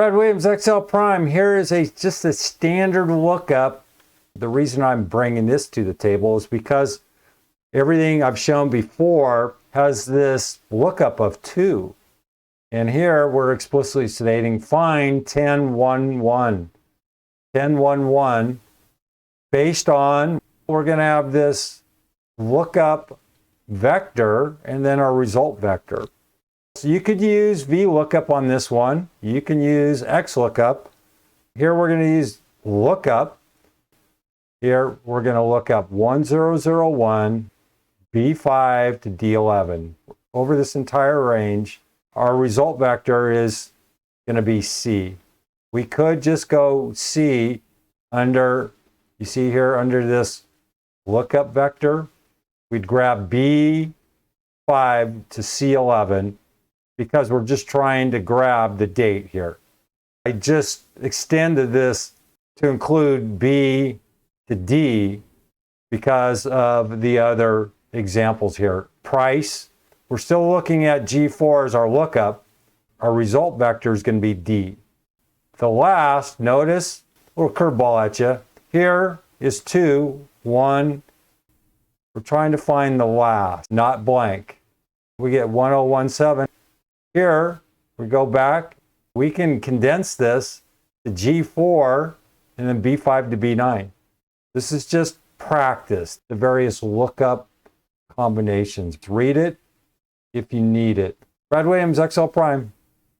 Fred Williams XL Prime. Here is just a standard lookup. The reason I'm bringing this to the table is because everything I've shown before has this lookup of 2. And here we're explicitly stating find 1011. 1011 based on, we're going to have this lookup vector and then our result vector. So you could use VLOOKUP on this one. You can use XLOOKUP. Here we're going to use lookup. Here we're going to look up 1001, B5 to D11. Over this entire range, our result vector is going to be C. We could just go C under, you see here under this lookup vector, we'd grab B5 to C11 because we're just trying to grab the date here. I just extended this to include B to D because of the other examples here. Price, we're still looking at G4 as our lookup. Our result vector is going to be D. The last, notice, a little curveball at you. Here is 2, 1. We're trying to find the last, not blank. We get 1017. Here, we go back. We can condense this to G4 and then B5 to B9. This is just practice, the various lookup combinations. Read it if you need it. Fred Williams XL Prime.